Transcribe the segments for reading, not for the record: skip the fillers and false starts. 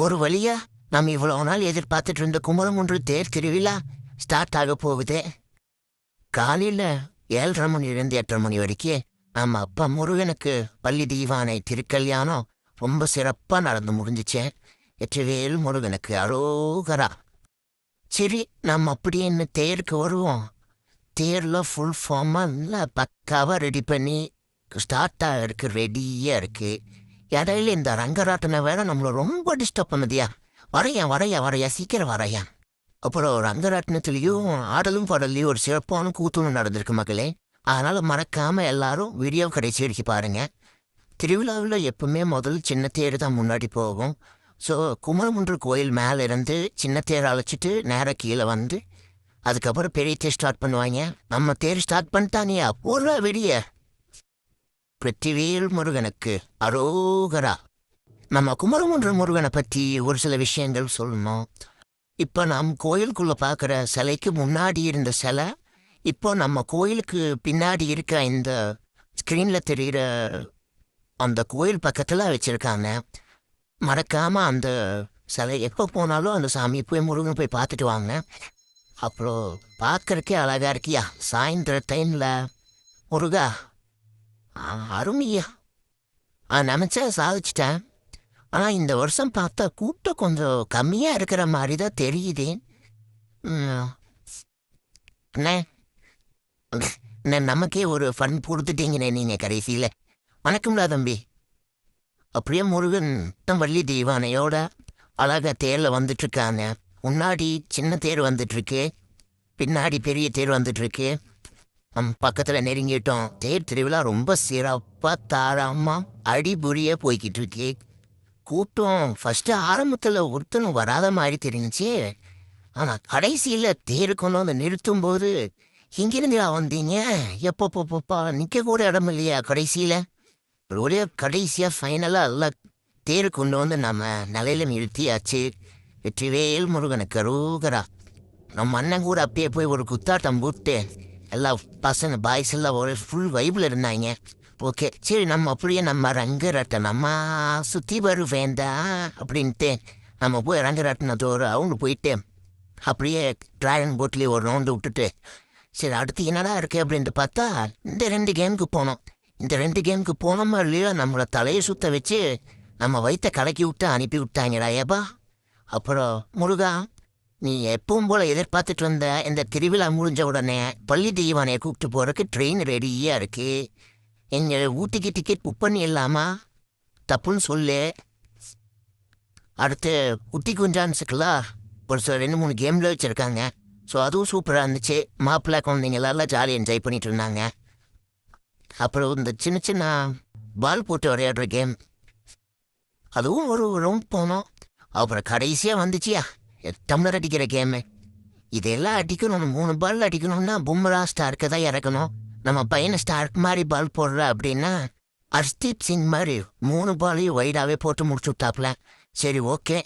ஒரு வழியா நம்ம இவ்வளவு நாள் எதிர்பார்த்துட்டு இருந்த குமரகுன்று தேர் திருவிழா ஸ்டார்ட் ஆக போகுதே. காலையில 7:30 மணிலேருந்து 8:30 மணி வரைக்கும் நம்ம அப்பா முருகனுக்கு பள்ளி தீவானை திருக்கல்யாணம் ரொம்ப சிறப்பா நடந்து முடிஞ்சிச்சே. வெற்றிவேல் முருகனுக்கு அரோகரா. சரி, நம்ம அப்படியே என்ன தேருக்கு வருவோம். தேர்ல ஃபுல் ஃபார்மா நல்லா பக்காவா ரெடி பண்ணி ஸ்டார்ட் ஆகிருக்கு, ரெடியா இருக்கு. இடையில இந்த ரங்கராட்டனை வேற நம்மளை ரொம்ப டிஸ்டர்ப் பண்ணுதியா. வரையா சீக்கிரம் வரையா. அப்புறம் ரங்கராட்டினத்துலேயும் ஆடலும் பாடல்லையும் ஒரு சிறப்பான கூத்துணும் நடந்திருக்கு மக்களே. அதனால மறக்காம எல்லாரும் வீடியோ கடைசி வரைக்கும் பாருங்க. திருவிழாவில் எப்பவுமே முதல்ல சின்ன தேர் தான் முன்னாடி போகும். ஸோ குமரகுன்று கோயில் மேலே இருந்து சின்ன தேர் அழைச்சிட்டு நேராக கீழே வந்து அதுக்கப்புறம் பெரிய தேர் ஸ்டார்ட் பண்ணுவாங்க. நம்ம தேர் ஸ்டார்ட் பண்ணிட்டானியா போடுற வெளிய. வெற்றிவேல் முருகனுக்கு அரோகரா. நம்ம குமரகுன்று முருகனை பற்றி ஒரு சில விஷயங்கள் சொல்லணும். இப்போ நம் கோயிலுக்குள்ளே பார்க்குற சிலைக்கு முன்னாடி இருந்த சிலை இப்போ நம்ம கோயிலுக்கு பின்னாடி இருக்க இந்த ஸ்க்ரீனில் தெரிகிற அந்த கோயில் பக்கத்தில் வச்சுருக்காங்க. மறக்காமல் அந்த சிலை எப்போ போனாலும் அந்த சாமியை போய் முருகன் போய் பார்த்துட்டு வாங்க. அப்புறம் பார்க்குறக்கே அழகாக இருக்கியா சாயந்தர டைமில் முருகா. அருமையா. நினச்சா சாதிச்சிட்டேன். ஆனால் இந்த வருஷம் பார்த்தா கூட்டம் கொஞ்சம் கம்மியாக இருக்கிற மாதிரி தான் தெரியுது. நமக்கே ஒரு ஃபன் கொடுத்துட்டீங்கண்ணே நீங்கள் கடைசியில். வணக்கம்டா தம்பி. அப்படியே முருகன் வள்ளி தெய்வானையோட அழகாக தேரில் வந்துட்டுருக்காங்க. முன்னாடி சின்ன தேர் வந்துட்டுருக்கு, பின்னாடி பெரிய தேர் வந்துட்டுருக்கு. பக்கத்தில் நெருங்கிட்டோம். தேர் திருவிழா ரொம்ப சிறப்பாக தாராளமாக அடிபுரியாக போய்கிட்டு இருக்கு. கூட்டம் ஃபஸ்ட்டு ஆரம்பத்தில் ஒருத்தனும் வராத மாதிரி தெரிஞ்சிச்சு. ஆனால் கடைசியில் தேரு கொண்டு வந்து நிறுத்தும்போது இங்கிருந்தா வந்தீங்க எப்பப்பா நிற்க கூட இடம் இல்லையா. கடைசியில் ஒரே கடைசியாக ஃபைனலாக எல்லாம் தேரு கொண்டு வந்து நம்ம நிலையில நிறுத்தியாச்சு. வெற்றிவேல் முருகனுக்கு அரோகரா. நம்ம அண்ணன் கூட அப்பயே போய் ஒரு குத்தாட்டம் போட்டு எல்லா பசங்க பாய்ஸ் எல்லாம் ஒரு ஃபுல் வைப்பில் இருந்தாங்க. ஓகே சரி, நம்ம அப்படியே நம்ம ரங்கராட்டனம்மா சுற்றி வருவேண்டா அப்படின்ட்டு நம்ம போய் ரங்கராட்டினத்தோடு அவங்க போயிட்டு அப்படியே ட்ராகன் போட்லேயே ஒரு ரவுண்டு விட்டுட்டு சரி அடுத்து என்னடா இருக்குது அப்படின்ட்டு பார்த்தா இந்த 2 கேமுக்கு போனோம். இந்த 2 கேமுக்கு போனோமா இல்லையோ நம்மளை தலையை சுற்ற வச்சு நம்ம வயிற்ற கலக்கி விட்டு அனுப்பி விட்டாங்கடா ஏப்பா. அப்புறம் முருகா, நீ எப்பவும் போல் எதிர்பார்த்துட்டு வந்த இந்த திருவிழா முடிஞ்ச உடனே பள்ளி தெய்வானையை கூப்பிட்டு போகிறதுக்கு ட்ரெயின் ரெடியாக இருக்குது. எங்கள் ஊட்டிக்கு டிக்கெட் புக் பண்ணி இல்லாமா தப்புன்னு சொல்லு. அடுத்து குட்டி குஞ்சான்ஸுக்கெல்லாம் ஒரு 2-3 கேமில் வச்சுருக்காங்க. ஸோ அதுவும் சூப்பராக இருந்துச்சு. மாப்பிள்ளை குழந்தைங்க எல்லாம் ஜாலியாக என்ஜாய் பண்ணிட்டு இருந்தாங்க. அப்புறம் இந்த சின்ன சின்ன பால் போட்டு விளையாடுற கேம் அதுவும் ஒரு ரவுண்ட் போனோம். அப்புறம் கடைசியாக வந்துச்சியா டம்ளர் அடிக்கிற கேமு. இதெல்லாம் அடிக்கணும். 3 பால் அடிக்கணும்னா பும்ரா ஸ்டார்க்கு தான் இறக்கணும். நம்ம பையனை ஸ்டார்க் மாதிரி பால் போடுற அப்படின்னா ஹர்ஷ்தீப் சிங் மாதிரி 3 பாலையும் வைடாகவே போட்டு முடிச்சு விட்டாப்புல. சரி ஓகே,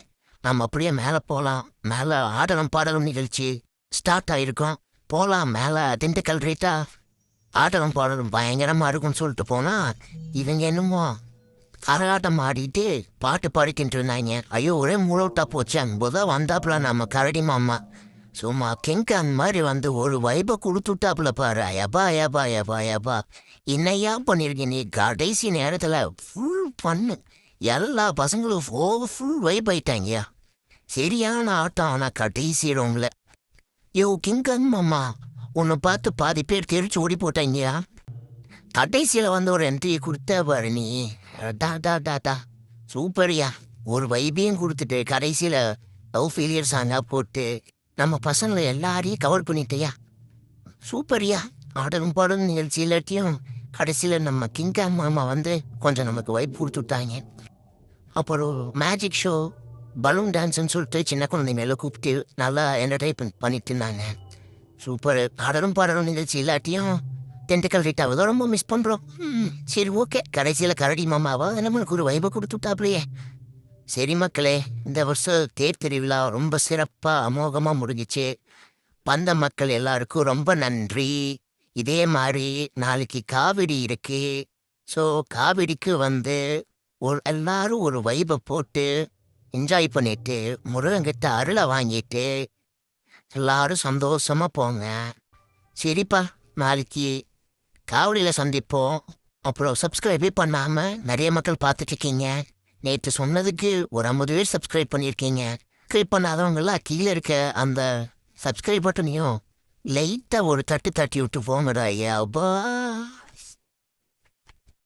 நம்ம அப்படியே மேலே போகலாம். மேலே ஆடலும் பாடலும் நிகழ்ச்சி ஸ்டார்ட் ஆகிருக்கோம். போகலாம் மேலே. திண்டுக்கல் ரேட்டா ஆடலும் பாடலும் பயங்கரமாக இருக்கும்னு சொல்லிட்டு போனால் இவங்க என்னமோ கரகாட்டம் ஆடிட்டு பாட்டு பாடிக்கிட்டு இருந்தாங்க. ஐயோ ஒரே முழவிட்டா போச்சு. அங்கதான் வந்தாப்புல நம்ம கரடி மாமா சும்மா கிங்கான் மாதிரி வந்து ஒரு வைப்பை கொடுத்துட்டாப்புல பாரு. ஐயப்பா என்னையா பண்ணிருக்க நீ. கடைசி நேரத்தில் ஃபுல் பண்ணு எல்லா பசங்களும் ஃபுல் வைப் ஆயிட்டாங்கயா. சரியான ஆட்டம். ஆனால் கடைசி ரூம்ல யோ கிங்கான் மாமா உன்னை பார்த்து பாதி பேர் தெரிச்சு ஓடி போட்டாங்கயா. கடைசியில் வந்து ஒரு என்ட்ரியை கொடுத்த பாரு நீ. டா சூப்பர்யா. ஒரு வைப்பையும் கொடுத்துட்டு கடைசியில் லவ் ஃபெயிலியர் சாங்கா போட்டு நம்ம பசங்களை எல்லாரையும் கவர் பண்ணிட்டேயா. சூப்பர்யா. ஆடலும் பாடலும் நிகழ்ச்சி இல்லாட்டியும் கடைசியில் நம்ம கிங்கான் மாமா வந்து கொஞ்சம் நமக்கு வைப் கொடுத்துட்டாங்க. அப்புறம் மேஜிக் ஷோ பலூன் டான்ஸ்ன்னு சொல்லிட்டு சின்ன குழந்தை மேலே கூப்பிட்டு நல்லா என்டர்டைன் பண்ணிட்டு இருந்தாங்க. சூப்பர். ஆடலும் பாடலும் நிகழ்ச்சி இல்லாட்டியும் திண்டுக்கல் ரீட்டாவை தான் ரொம்ப மிஸ் பண்ணுறோம். சரி ஓகே, கடைசியில் கரடி மாமாவா நம்மளுக்கு ஒரு வைப்பை கொடுத்துட்டாப்லையே. சரி மக்களே, இந்த வருஷம் தேர் திருவிழா ரொம்ப சிறப்பாக அமோகமாக முடிஞ்சிச்சு. வந்த மக்கள் எல்லாருக்கும் ரொம்ப நன்றி. இதே மாதிரி நாளைக்கு காவிரி இருக்கு. ஸோ காவிரிக்கு வந்து எல்லாரும் ஒரு வைப்பை போட்டு என்ஜாய் பண்ணிட்டு முருகன்கிட்ட அருளை வாங்கிட்டு எல்லாரும் சந்தோஷமா போங்க. சரிப்பா, நாளைக்கு காவலியில் சந்திப்போம். அப்புறம் சப்ஸ்கிரைபே பண்ணாமல் நிறைய மக்கள் பார்த்துட்ருக்கீங்க. நேற்று சொன்னதுக்கு ஒரு 50 பேர் சப்ஸ்கிரைப் பண்ணியிருக்கீங்க. சப்ஸ்கிரைப் பண்ணாதவங்களாம் கீழே இருக்க அந்த சப்ஸ்கிரைப் பட்டனையும் லைட்டாக ஒரு தட்டு தட்டி விட்டு போங்கடா ஐயா. அப்பா.